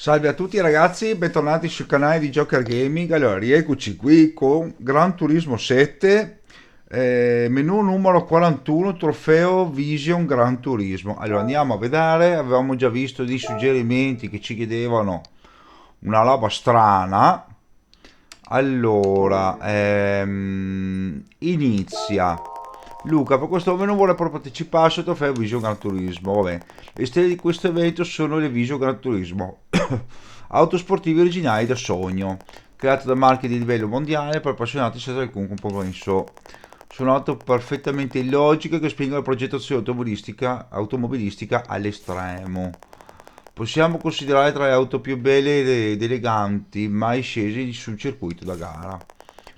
Salve a tutti ragazzi, bentornati sul canale di Joker Gaming. Allora, rieccoci qui con Gran Turismo 7, menu numero 41, trofeo Vision Gran Turismo. Allora, andiamo a vedere, avevamo già visto dei suggerimenti che ci chiedevano una roba strana. Allora, inizia. Luca, per questo momento non vuole proprio partecipare al trofeo Vision Gran Turismo. Vabbè, le stelle di questo evento sono le Vision Gran Turismo. Auto sportive originali da sogno, create da marche di livello mondiale per appassionati senza alcun compromesso. Sono auto perfettamente illogiche che spingono la progettazione automobilistica all'estremo. Possiamo considerare tra le auto più belle ed eleganti mai scese sul circuito da gara.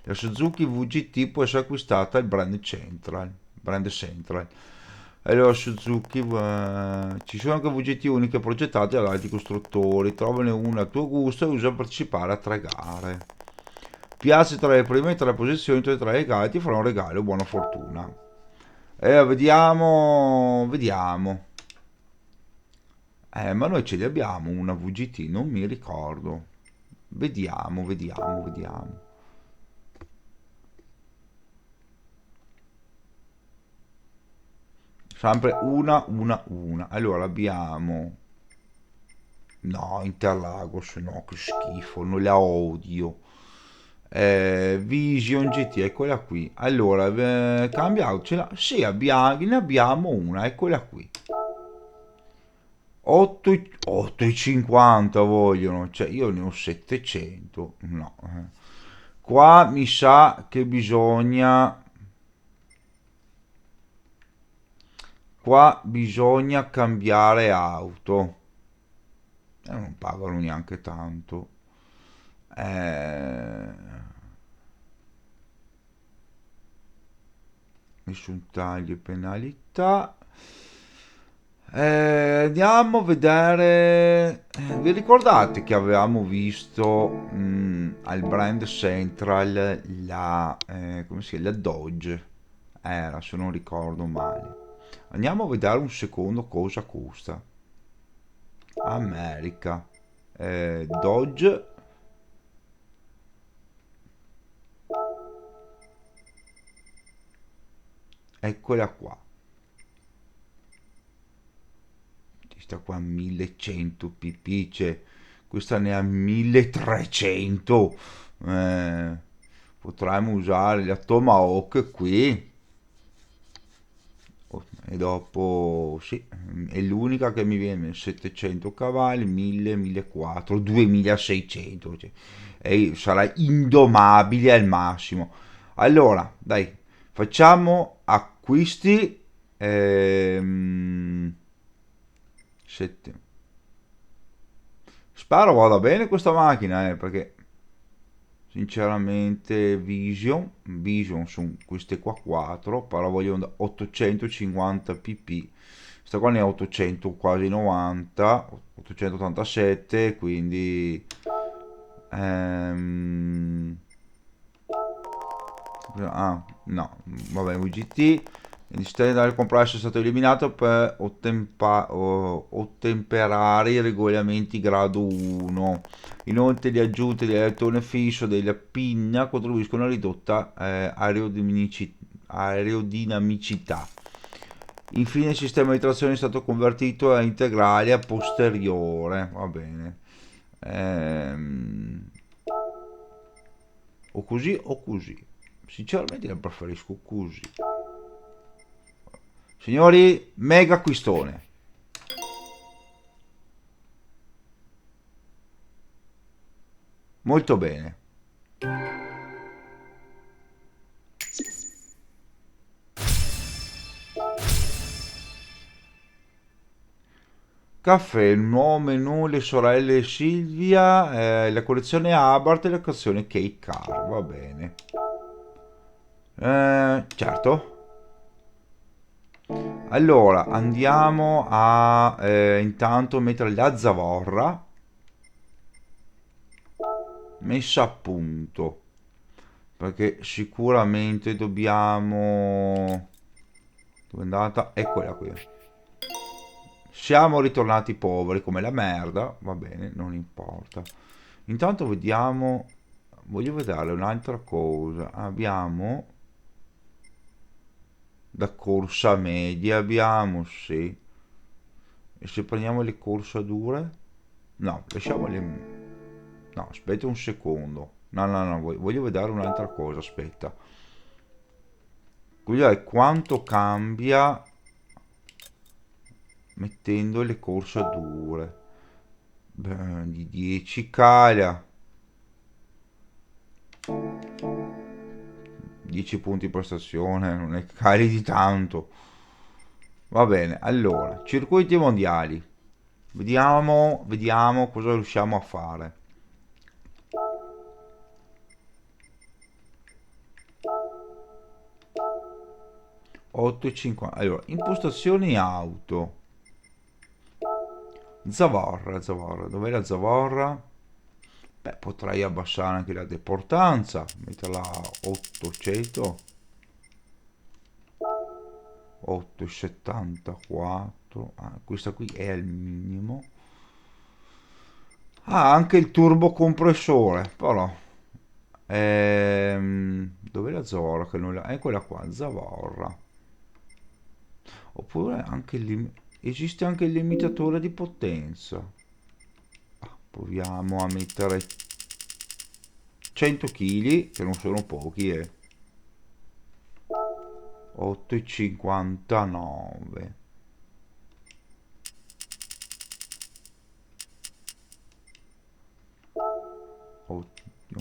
La Suzuki VGT può essere acquistata al Brand Central. Allora, Suzuki, ci sono anche VGT uniche progettate da altri costruttori. Trovane una a tuo gusto e usa per partecipare a tre gare. Piazza tra le prime tre posizioni tra i tre gare ti farà un regalo, buona fortuna. Vediamo. Ma noi ce li abbiamo una VGT, non mi ricordo. Vediamo. Sempre una. Allora abbiamo. No, Interlagos, no, che schifo, non la odio. Vision GT, eccola qui. Allora, cambia auto, sì, ne abbiamo una, eccola qui. 8,50 vogliono, cioè io ne ho 700, no. Qua mi sa che bisogna cambiare auto. Non pagano neanche tanto. Eh, Nessun taglio e penalità. Andiamo a vedere. Vi ricordate che avevamo visto al Brand Central come si chiama? La Dodge? Era, se non ricordo male. Andiamo a vedere un secondo cosa costa. America. Dodge. Eccola qua. Questa qua 1100 pp, cioè, questa ne ha 1300. Eh, Potremmo usare la Tomahawk qui. E dopo, sì, è l'unica che mi viene 700 cavalli, 1000, 1400, 2600. Cioè, e sarà indomabile al massimo. Allora, dai, facciamo acquisti. Sette. Spero vada bene questa macchina, perché sinceramente Vision sono queste qua 4, però voglio da 850 pp. Questa qua ne ha 800, quasi 90, 887, quindi ehm, no, vabbè, VGT. Il sistema del compresso è stato eliminato per ottemperare i regolamenti grado 1. Inoltre le aggiunte dell'alettone fisso della pinna contribuiscono a ridotta aerodinamicità. Infine il sistema di trazione è stato convertito a integrale a posteriore. Va bene. Ehm, o così o così. Sinceramente la preferisco così. Signori, mega acquistone. Molto bene. Caffè, il nuovo menù, le sorelle Silvia, la collezione Abarth e la collezione Cake Car. Va bene. Certo. Allora, andiamo a intanto mettere la zavorra messa a punto. Perché sicuramente dobbiamo. Dove è andata? Eccola qui. Siamo ritornati poveri come la merda, va bene, non importa. Intanto vediamo, voglio vedere un'altra cosa. Abbiamo la corsa media, abbiamo, sì. E se prendiamo le corsadure? No, lasciamole. No, aspetta un secondo. No, no, no, voglio vedere un'altra cosa, aspetta. Voglio vedere quanto cambia mettendo le corsadure. Beh, di 10 cala. 10 punti prestazione, non è che cali di tanto. Va bene, allora, circuiti mondiali. Vediamo cosa riusciamo a fare. 8,50. Allora, impostazioni auto. Zavorra, dov'è la Zavorra? Beh, potrei abbassare anche la deportanza, metterla a 800, 8,74. Ah, questa qui è il minimo. Ah, anche il turbocompressore, però. Dov'è la Zavorra? Che non la... Eccola qua, Zavorra. Oppure anche esiste anche il limitatore di potenza. Proviamo a mettere 100 kg, che non sono pochi, 8,59.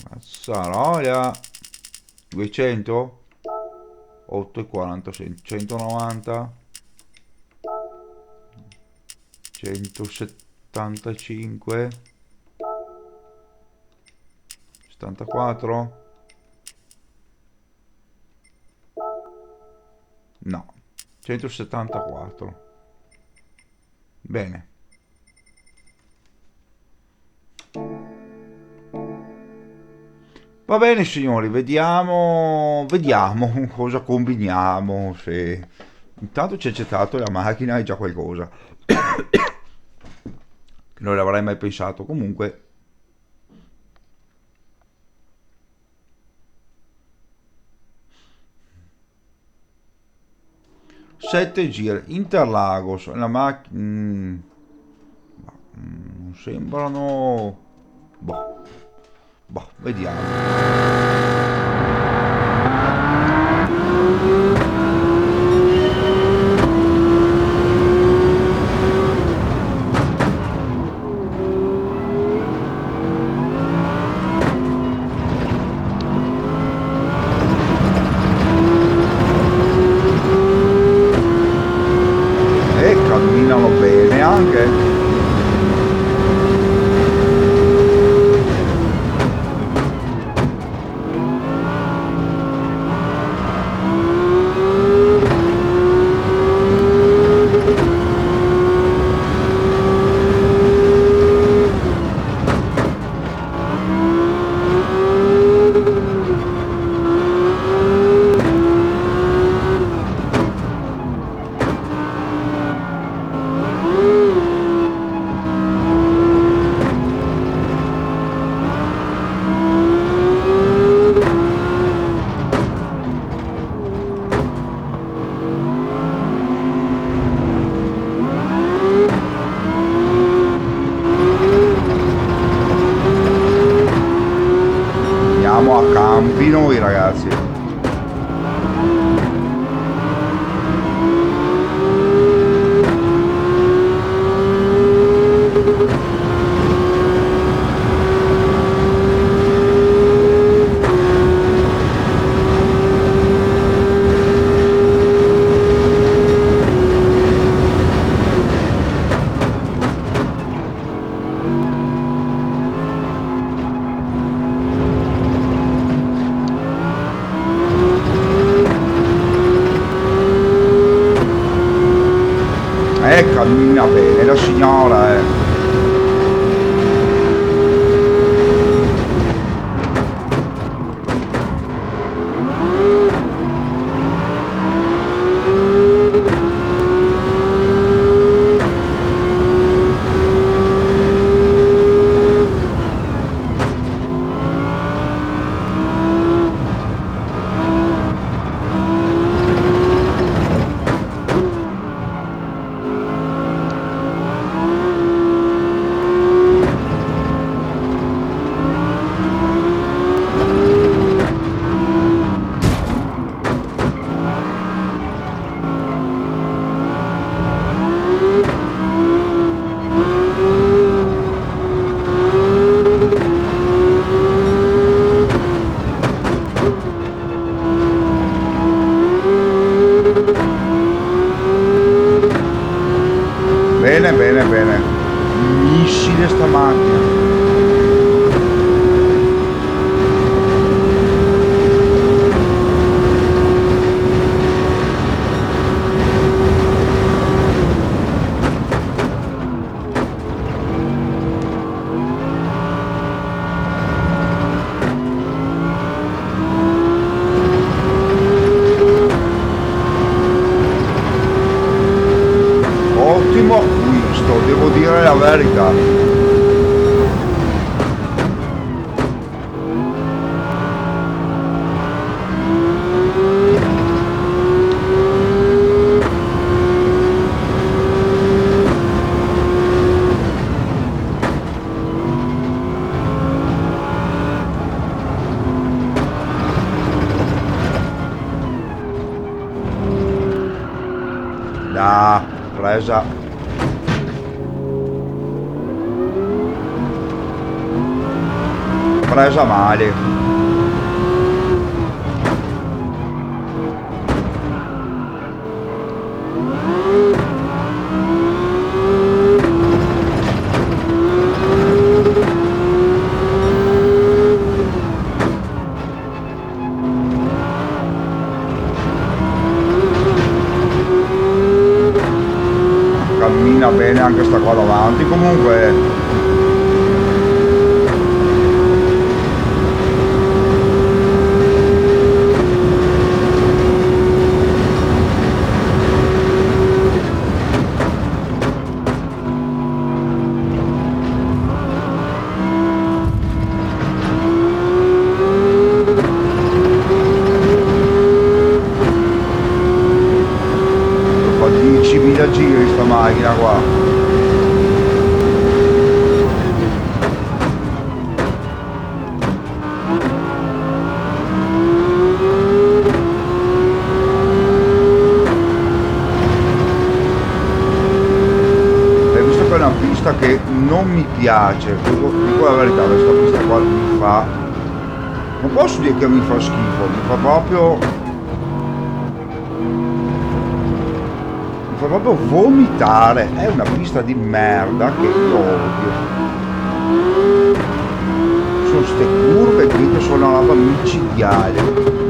Mazzarola. 200. 8,46. 190. 175. 74. No, 174. Bene. Va bene signori, vediamo cosa combiniamo. Se... Intanto ci è accettato la macchina, è già qualcosa. Che non l'avrei mai pensato. Comunque, 7 giri. Interlagos, la macchina... non sembrano... Boh, boh, vediamo. E camminano bene anche. Andiamo a campi noi ragazzi. sta macchina. Ottimo acquisto, devo dire la verità. Da, presa male. Cammina bene anche sta qua davanti comunque. Fa 10.000 giri sta macchina qua. È una pista che non mi piace, dico la verità, questa pista qua mi fa, non posso dire che mi fa schifo, mi fa proprio vomitare, è una pista di merda che io odio. Sono ste curve qui che sono una roba micidiale.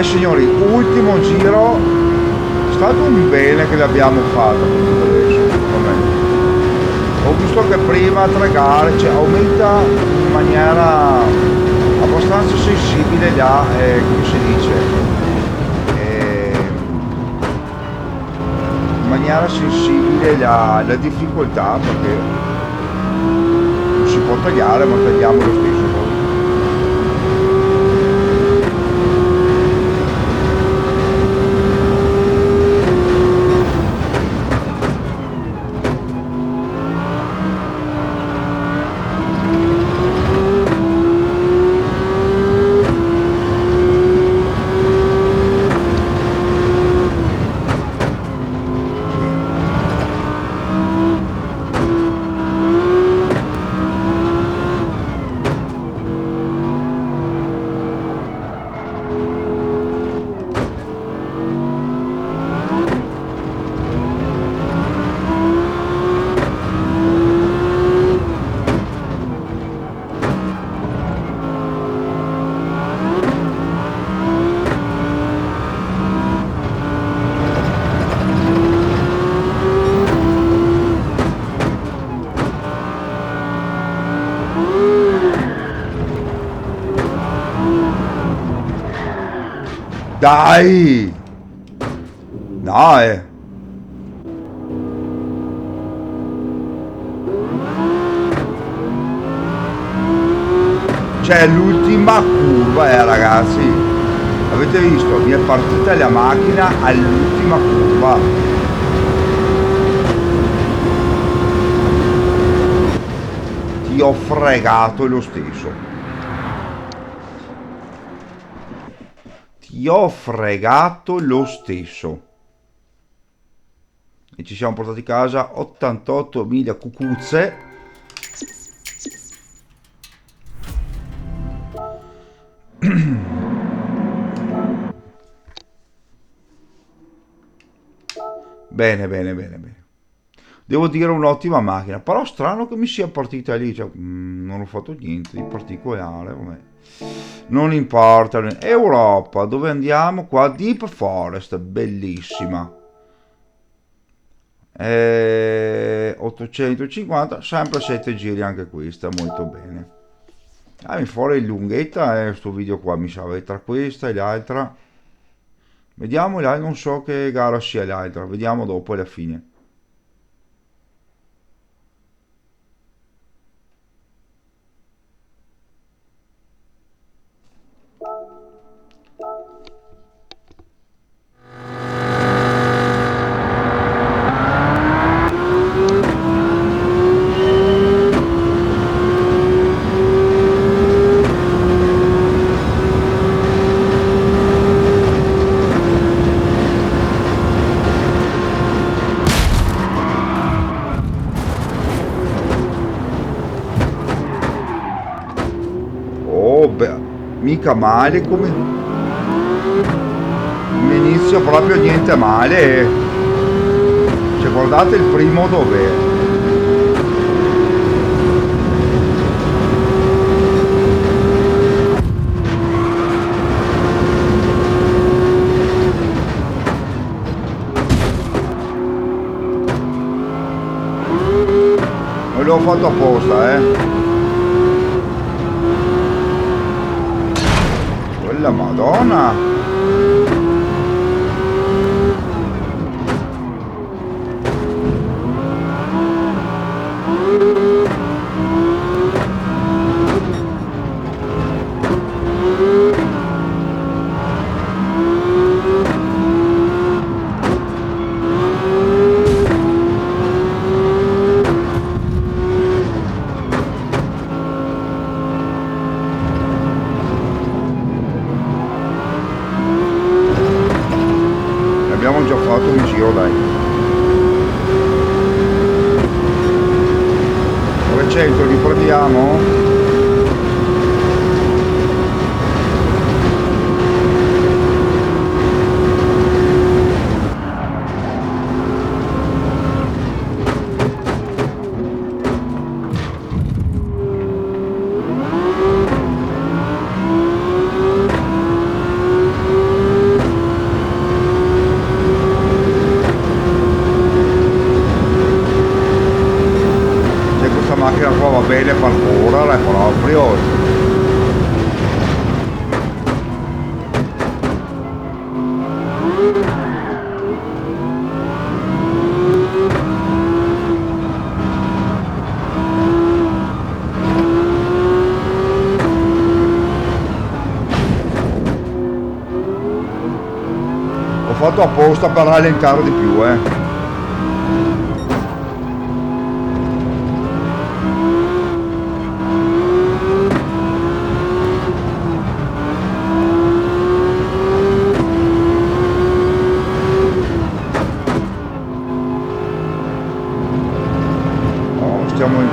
signori, ultimo giro, è stato un bene che l'abbiamo fatto adesso. Vabbè. Ho visto che prima 3 gare, cioè aumenta in maniera abbastanza sensibile la, come si dice, in maniera sensibile la difficoltà, perché non si può tagliare, ma tagliamo lo stesso poi. Dai! No, Cioè, l'ultima curva, ragazzi. Avete visto? Mi è partita la macchina all'ultima curva. Ti ho fregato lo stesso. Ti ho fregato lo stesso. E ci siamo portati a casa 88.000 cucuzze. Bene, bene, bene, bene. Devo dire un'ottima macchina, però strano che mi sia partita lì, cioè, non ho fatto niente di particolare, vabbè. Non importa. Europa, dove andiamo? Qua, Deep Forest, bellissima. 850, sempre 7 giri anche questa, molto bene. Mi fuori lunghetta, sto video qua, mi sa, tra questa e l'altra. Vediamo, non so che gara sia l'altra, vediamo dopo alla fine. Mica male come inizio, proprio niente male. Cioè, guardate il primo dov'è. Non l'ho fatto apposta, la Madonna. Abbiamo già fatto un giro, dai. 900, riprendiamo. bene far correre proprio. Ho fatto apposta per rallentare di più, No, stiamo in...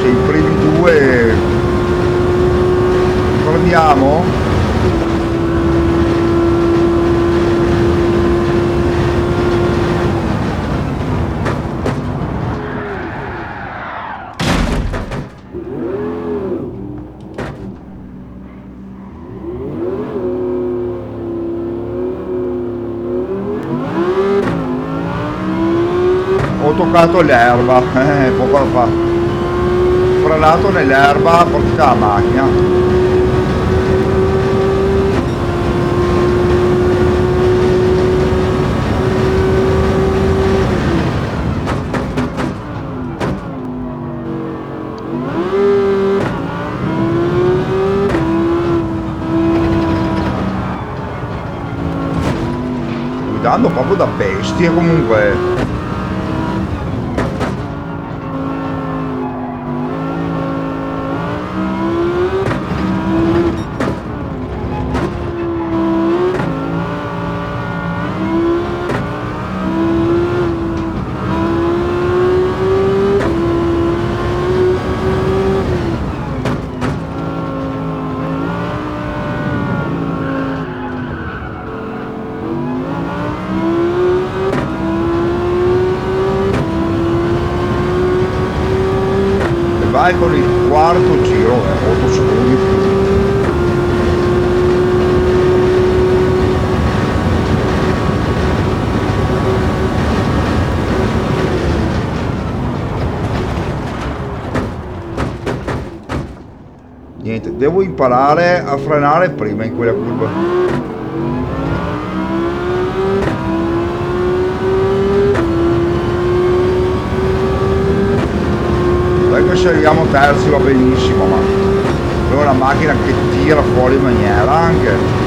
Cioè, i primi due... Prendiamo? Ho toccato l'erba, poco da fa. Frenato nell'erba, portata la macchina. Guidando proprio da bestie comunque. Vai con il quarto giro, 8 secondi in più. Niente, devo imparare a frenare prima in quella curva. Se arriviamo terzi va benissimo, ma è una macchina che tira fuori in maniera anche.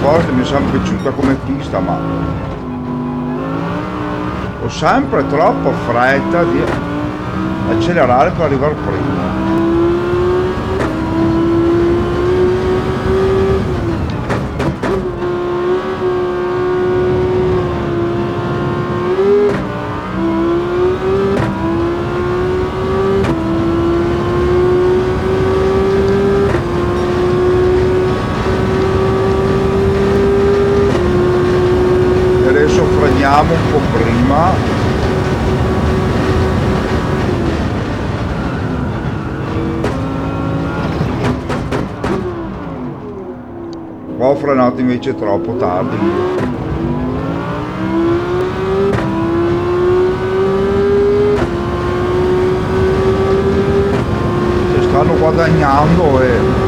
Forse mi è sempre piaciuta come pista, ma ho sempre troppa fretta di accelerare per arrivare prima. Un po' prima. Qua ho frenato invece troppo tardi. Si stanno guadagnando e...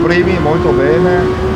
primi, molto bene.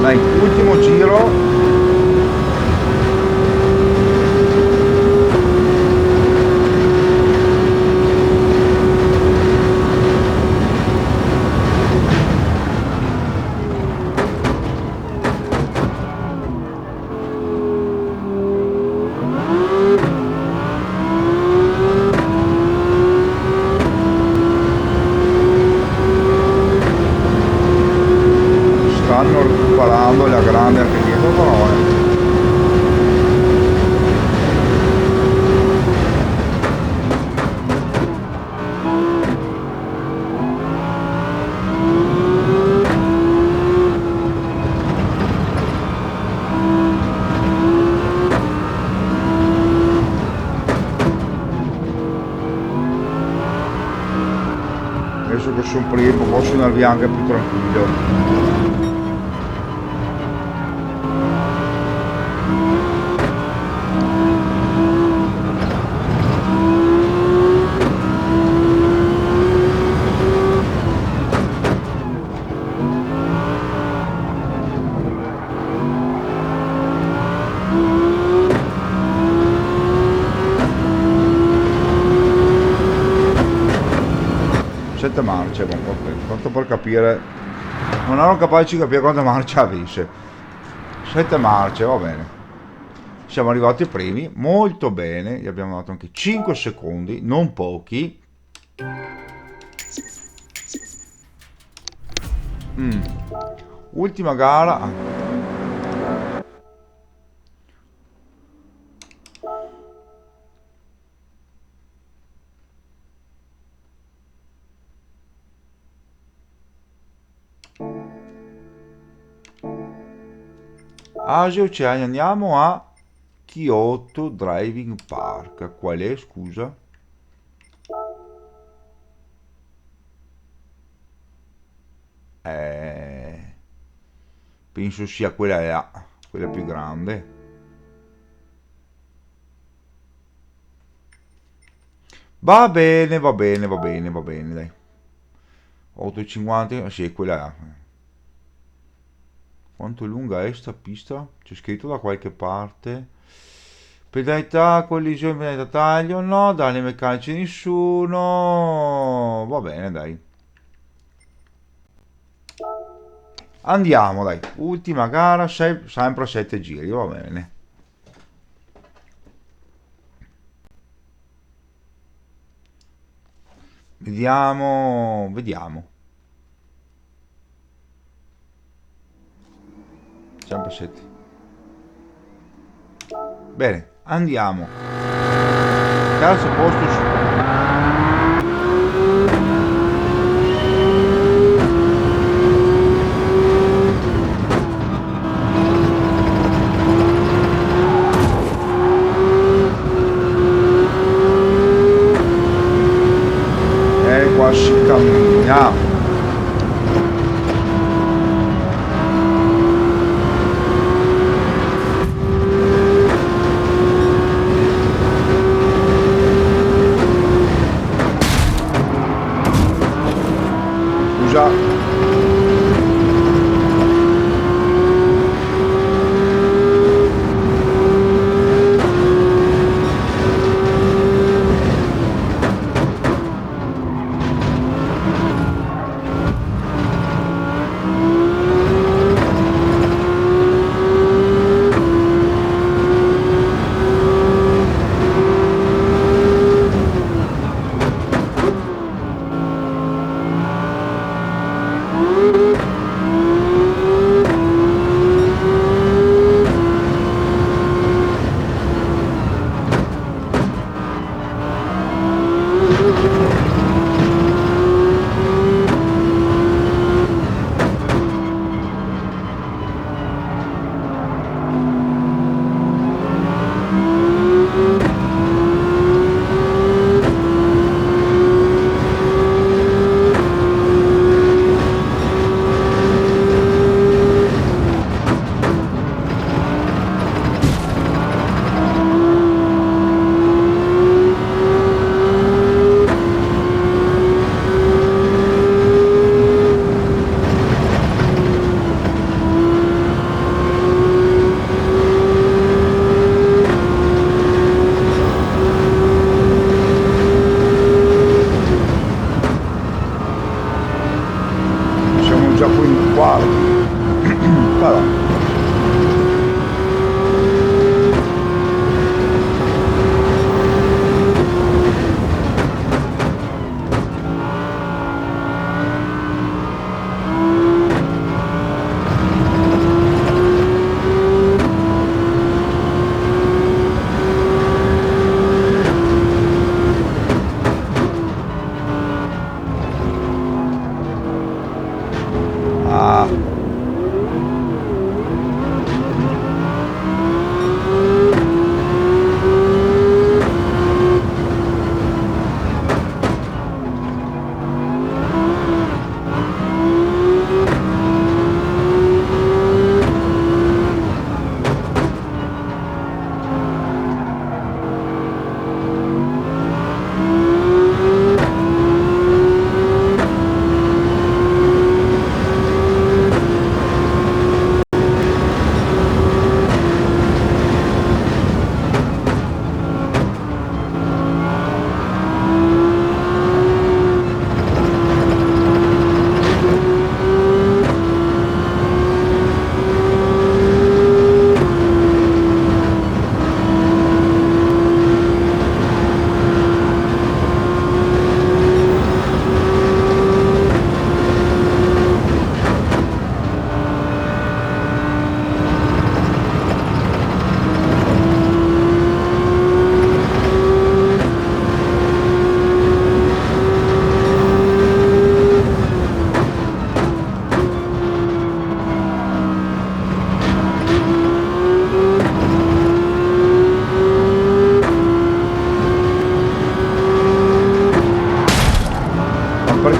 Dai, ultimo giro. Stanno recuperando la grande anche dietro, però adesso che sono primo posso andare via anche più tranquillo. Sette marce, tanto per capire, non erano capaci di capire quante marce avesse. 7 marce, va bene. Siamo arrivati primi, molto bene, gli abbiamo dato anche 5 secondi, non pochi. Ultima gara. Asia Oceania, andiamo a Kyoto Driving Park. Qual è, scusa? Penso sia quella là, quella più grande. Va bene, va bene, va bene, va bene, dai. 8,50, sì, quella là. Quanto è lunga è sta pista? C'è scritto da qualche parte. Pedalità, collisione, pedalità, taglio, no, danni meccanici nessuno. Va bene, dai. Andiamo, dai. Ultima gara, sempre 7 giri, va bene. Vediamo, vediamo. Sempre 7. Bene, andiamo. Terzo posto su. Qua si cammina.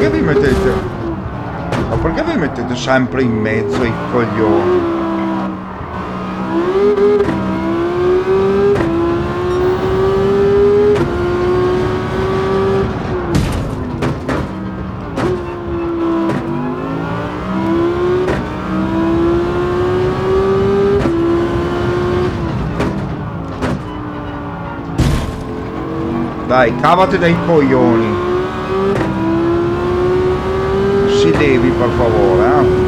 perché vi mettete? Ma perché vi mettete sempre in mezzo ai coglioni? Dai, cavate dai coglioni. Si levi per favore, eh?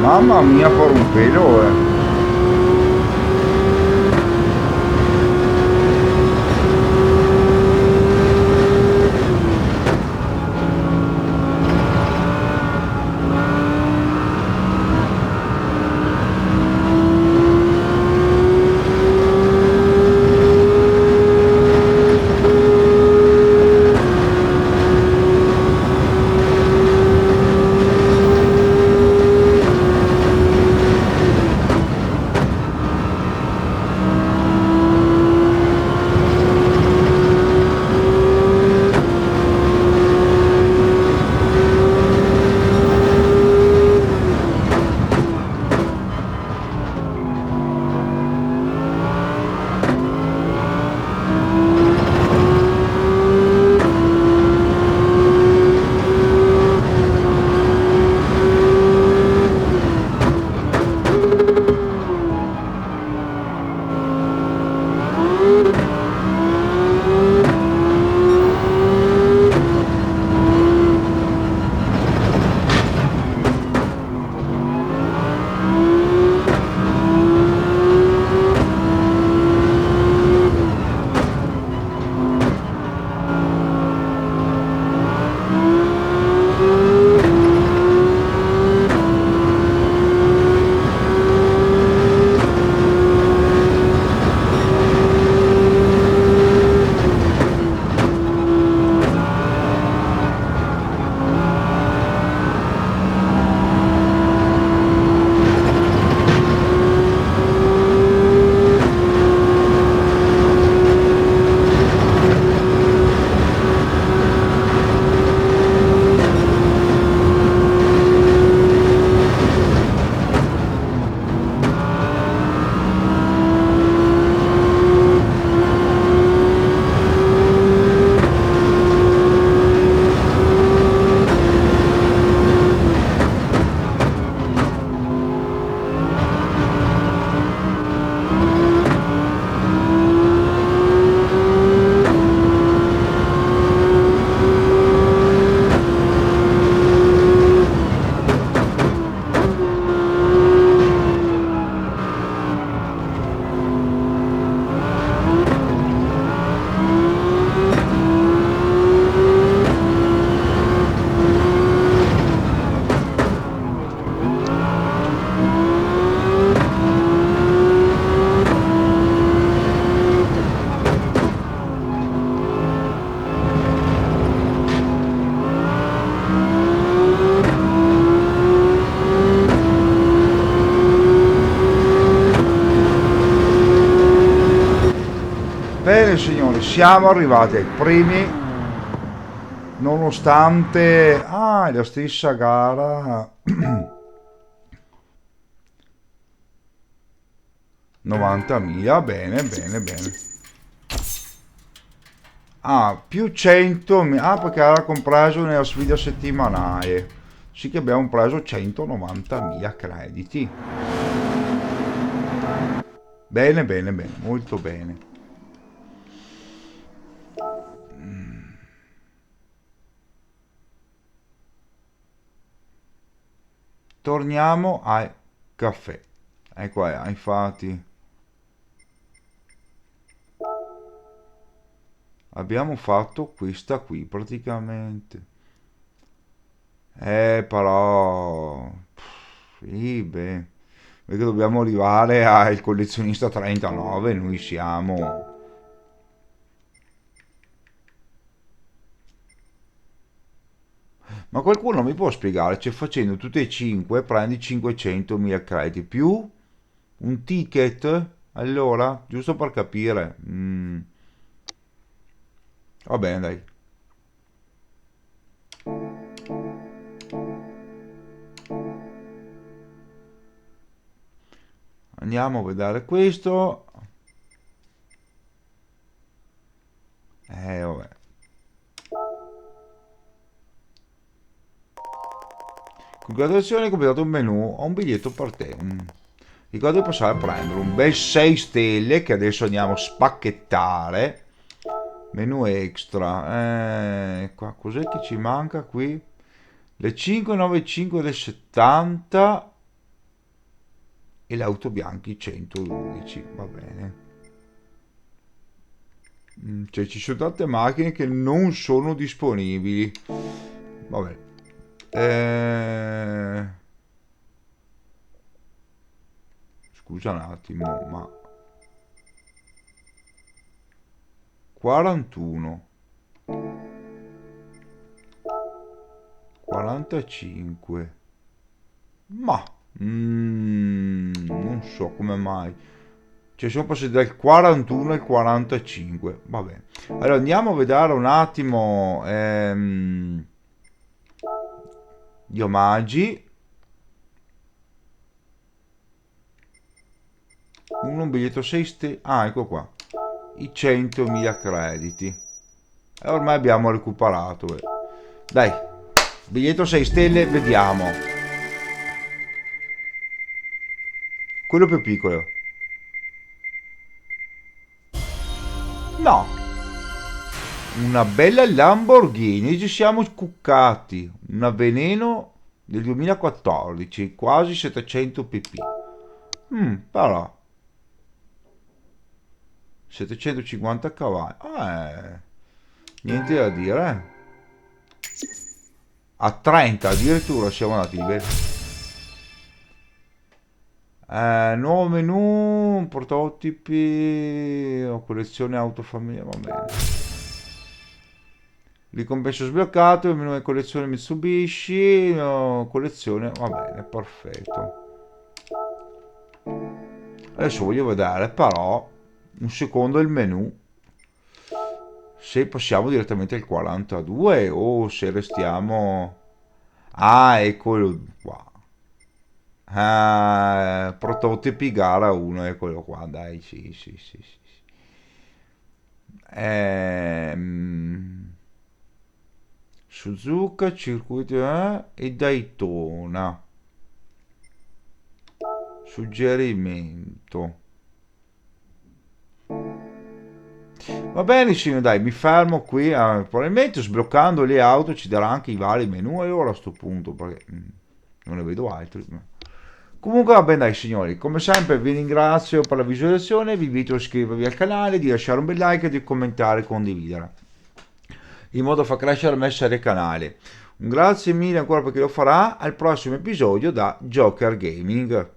Mamma mia, por un pelo, Bene signori, siamo arrivati ai primi, nonostante è la stessa gara. 90.000, bene, bene, bene. Più 100, perché era compreso nella sfida settimanale. Sì che abbiamo preso 190.000 crediti. Bene, bene, bene, molto bene. Torniamo al caffè. Ecco, infatti abbiamo fatto questa qui praticamente. Però... Sì, beh. Perché dobbiamo arrivare al collezionista 39, noi siamo... Ma qualcuno mi può spiegare, cioè facendo tutte e 5 prendi 500.000 crediti più un ticket? Allora, giusto per capire. Va bene, dai. Andiamo a vedere questo. Vabbè. Congratulazioni, hai completato un menu. Ho un biglietto per te. Ricorda di passare a prendere un bel 6 stelle che adesso andiamo a spacchettare. Menu extra. Qua cos'è che ci manca qui? Le 595 del 70 e le auto bianchi 112. Va bene. Cioè ci sono tante macchine che non sono disponibili. Vabbè. Scusa un attimo, ma 41, 45, ma non so come mai. Cioè sono passati dal 41 al 45. Va bene. Allora andiamo a vedere un attimo gli omaggi. Un biglietto 6 stelle. Ecco qua. I 100.000 crediti. E ormai abbiamo recuperato. Dai, biglietto 6 stelle, vediamo. Quello più piccolo. No, una bella Lamborghini, ci siamo cuccati. Una Veneno del 2014, quasi 700 pp. Però 750 cavalli. Niente da dire. A 30 addirittura siamo andati bene. Nuovo menu, prototipi, collezione auto famiglia, va bene. Ricompenso sbloccato, il menu è collezione Mitsubishi, no, collezione, va bene, perfetto. Adesso voglio vedere però un secondo il menu, se passiamo direttamente al 42 o se restiamo... eccolo qua. Prototipi gara 1, eccolo qua, dai, sì, sì, sì, sì. Suzuka, circuito e Daytona. Suggerimento. Va bene, signore, dai, mi fermo qui. Probabilmente sbloccando le auto ci darà anche i vari menu e ora a sto punto, perché non ne vedo altri. Comunque va bene dai signori, come sempre vi ringrazio per la visualizzazione, vi invito a iscrivervi al canale, di lasciare un bel like e di commentare e condividere, in modo da far crescere me e il canale. Un grazie mille ancora per chi lo farà, al prossimo episodio da Joker Gaming.